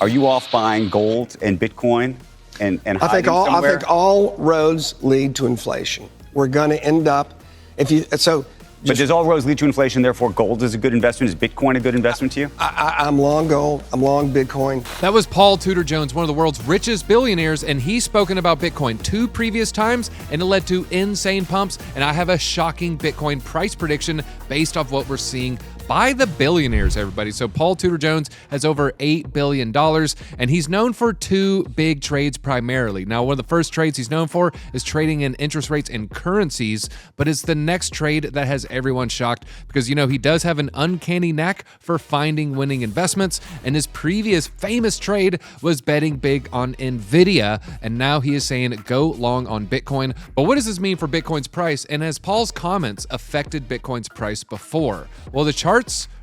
Are you off buying gold and Bitcoin and I think somewhere? all roads lead to inflation. We're going to end up But does all roads lead to inflation? Therefore, gold is a good investment. Is Bitcoin a good investment to you? I'm long gold. I'm long Bitcoin. That was Paul Tudor Jones, one of the world's richest billionaires, and he's spoken about Bitcoin 2 previous times, and it led to insane pumps. And I have a shocking Bitcoin price prediction based off what we're seeing by the billionaires, everybody. So Paul Tudor Jones has over $8 billion, and he's known for 2 big trades primarily. Now, one of the first trades he's known for is trading in interest rates and currencies, but it's the next trade that has everyone shocked because, he does have an uncanny knack for finding winning investments, and his previous famous trade was betting big on Nvidia, and now he is saying go long on Bitcoin. But what does this mean for Bitcoin's price, and has Paul's comments affected Bitcoin's price before? Well, the charts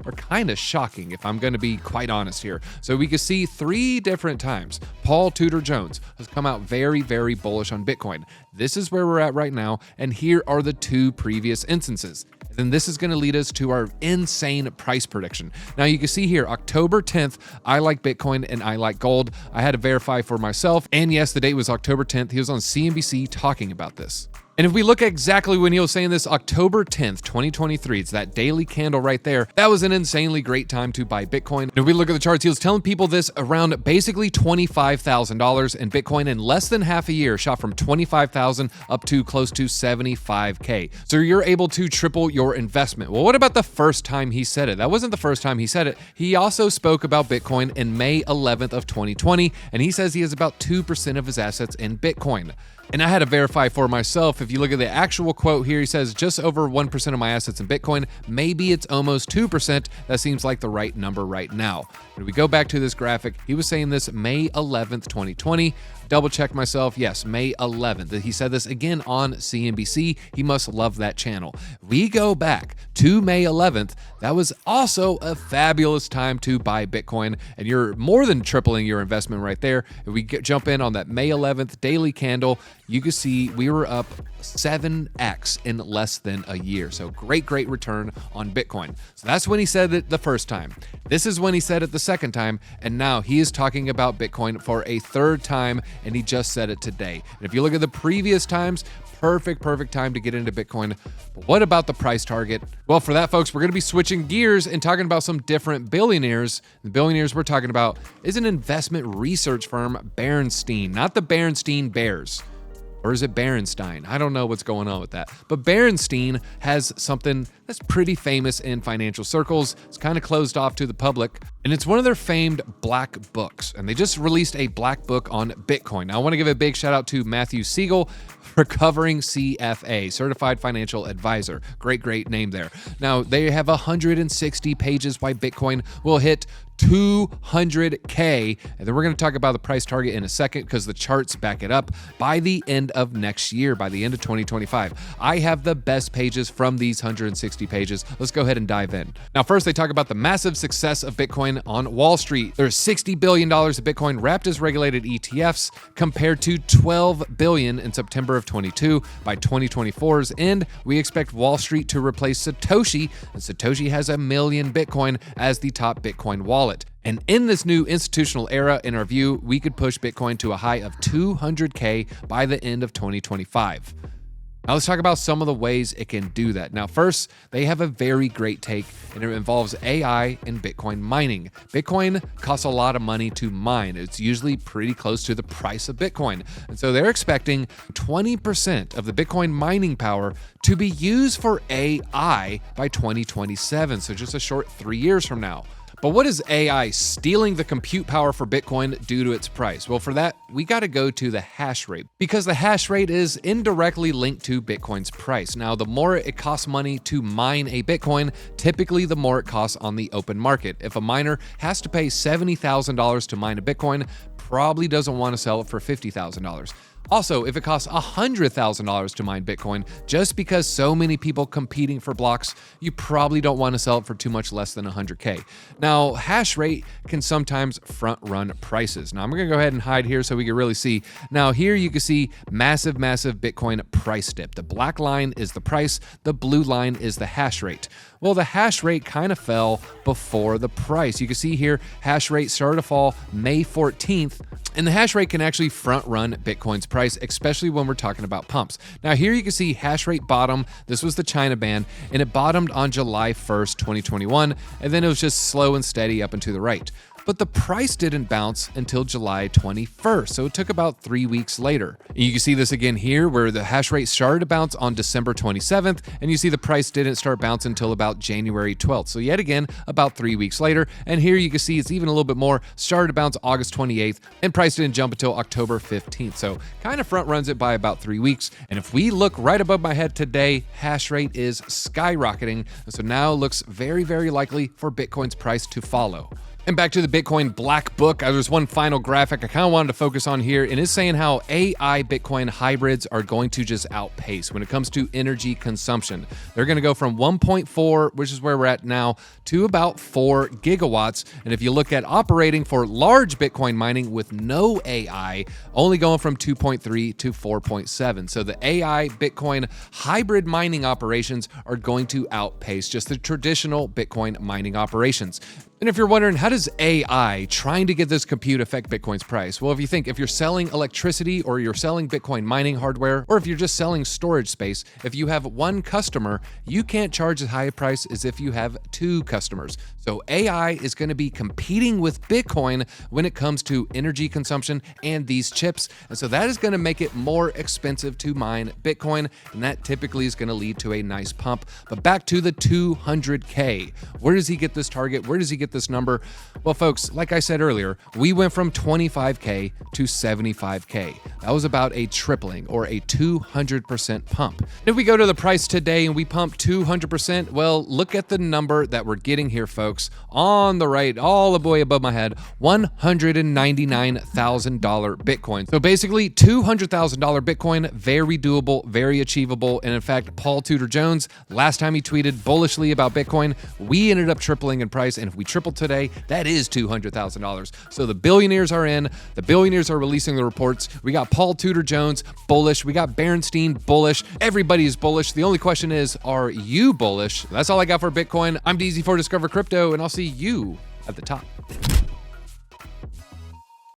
are kind of shocking, if I'm going to be quite honest here. So we can see 3 different times Paul Tudor Jones has come out very, very bullish on Bitcoin. This is where we're at right now, and here are the 2 previous instances. Then this is going to lead us to our insane price prediction. Now you can see here, October 10th, I like Bitcoin and I like gold. I had to verify for myself. And yes, the date was October 10th. He was on CNBC talking about this. And if we look at exactly when he was saying this, October 10th, 2023, it's that daily candle right there. That was an insanely great time to buy Bitcoin. And if we look at the charts, he was telling people this around basically $25,000, and Bitcoin in less than half a year shot from $25,000 up to close to $75K. So you're able to triple your investment. Well, what about the first time he said it? That wasn't the first time he said it. He also spoke about Bitcoin in May 11th of 2020, and he says he has about 2% of his assets in Bitcoin. And I had to verify for myself. If you look at the actual quote here, he says just over 1% of my assets in Bitcoin. Maybe it's almost 2%. That seems like the right number right now. When we go back to this graphic, he was saying this May 11th, 2020. Double check myself. Yes, May 11th. He said this again on CNBC. He must love that channel. We go back to May 11th. That was also a fabulous time to buy Bitcoin, and you're more than tripling your investment right there. If we jump in on that May 11th daily candle, you can see we were up 7x in less than a year. So great return on Bitcoin. So that's when he said it the first time. This is when he said it the second time, and now he is talking about Bitcoin for a third time, and he just said it today. And if you look at the previous times, perfect time to get into Bitcoin. But what about the price target? Well, for that, folks, we're going to be switching gears and talking about some different billionaires. The billionaires we're talking about is an investment research firm, Bernstein, not the Bernstein Bears. Or is it Berenstein? I don't know what's going on with that. But Bernstein has something that's pretty famous in financial circles. It's kind of closed off to the public, and it's one of their famed black books. And they just released a black book on Bitcoin. Now, I want to give a big shout out to Matthew Siegel, recovering CFA, Certified Financial Advisor. Great name there. Now, they have 160 pages why Bitcoin will hit 200K. And then we're going to talk about the price target in a second because the charts back it up by the end of next year, by the end of 2025. I have the best pages from these 160 pages. Let's go ahead and dive in. Now, first, they talk about the massive success of Bitcoin on Wall Street. There's $60 billion of Bitcoin wrapped as regulated ETFs compared to $12 billion in September of 22. By 2024's end, we expect Wall Street to replace Satoshi, and Satoshi has 1 million Bitcoin as the top Bitcoin wallet. And in this new institutional era, in our view, we could push Bitcoin to a high of 200K by the end of 2025. Now let's talk about some of the ways it can do that. Now first, they have a very great take, and it involves AI and Bitcoin mining. Bitcoin costs a lot of money to mine. It's usually pretty close to the price of Bitcoin. And so they're expecting 20% of the Bitcoin mining power to be used for AI by 2027. So just a short 3 years from now. But what does AI stealing the compute power for Bitcoin do to its price? Well, for that, we got to go to the hash rate, because the hash rate is indirectly linked to Bitcoin's price. Now, the more it costs money to mine a Bitcoin, typically the more it costs on the open market. If a miner has to pay $70,000 to mine a Bitcoin, probably doesn't want to sell it for $50,000. Also, if it costs $100,000 to mine Bitcoin, just because so many people competing for blocks, you probably don't want to sell it for too much less than 100K. Now, hash rate can sometimes front run prices. Now, I'm going to go ahead and hide here so we can really see. Now, here you can see massive Bitcoin price dip. The black line is the price, the blue line is the hash rate. Well, the hash rate kind of fell before the price. You can see here, hash rate started to fall May 14th, and the hash rate can actually front run Bitcoin's price, especially when we're talking about pumps. Now here you can see hash rate bottom. This was the China band, and it bottomed on July 1st, 2021, and then it was just slow and steady up and to the right. But the price didn't bounce until July 21st, so it took about 3 weeks later. And you can see this again here, where the hash rate started to bounce on December 27th, and you see the price didn't start bouncing until about January 12th. So yet again, about 3 weeks later. And here you can see it's even a little bit more, started to bounce August 28th, and price didn't jump until October 15th. So kind of front runs it by about 3 weeks. And if we look right above my head today, hash rate is skyrocketing. And so now it looks very likely for Bitcoin's price to follow. And back to the Bitcoin Black Book, there's one final graphic I kind of wanted to focus on here, and it's saying how AI Bitcoin hybrids are going to just outpace when it comes to energy consumption. They're going to go from 1.4, which is where we're at now, to about 4 gigawatts. And if you look at operating for large Bitcoin mining with no AI, only going from 2.3 to 4.7. So the AI Bitcoin hybrid mining operations are going to outpace just the traditional Bitcoin mining operations. And if you're wondering, how does AI trying to get this compute affect Bitcoin's price? Well, if you're selling electricity, or you're selling Bitcoin mining hardware, or if you're just selling storage space, if you have one customer, you can't charge as high a price as if you have 2 customers. So AI is going to be competing with Bitcoin when it comes to energy consumption and these chips. And so that is going to make it more expensive to mine Bitcoin, and that typically is going to lead to a nice pump. But back to the 200K. Where does he get this target? Where does he get this number? Well, folks, like I said earlier, we went from 25K to 75K. That was about a tripling, or a 200% pump. If we go to the price today and we pump 200%, well, look at the number that we're getting here, folks. On the right, all the way above my head, $199,000 Bitcoin. So basically, $200,000 Bitcoin, very doable, very achievable. And in fact, Paul Tudor Jones, last time he tweeted bullishly about Bitcoin, we ended up tripling in price. And if we triple today, that is $200,000. So the billionaires are in. The billionaires are releasing the reports. We got Paul Tudor Jones bullish. We got Berenstein bullish. Everybody is bullish. The only question is, are you bullish? That's all I got for Bitcoin. I'm DZ for Discover Crypto, and I'll see you at the top.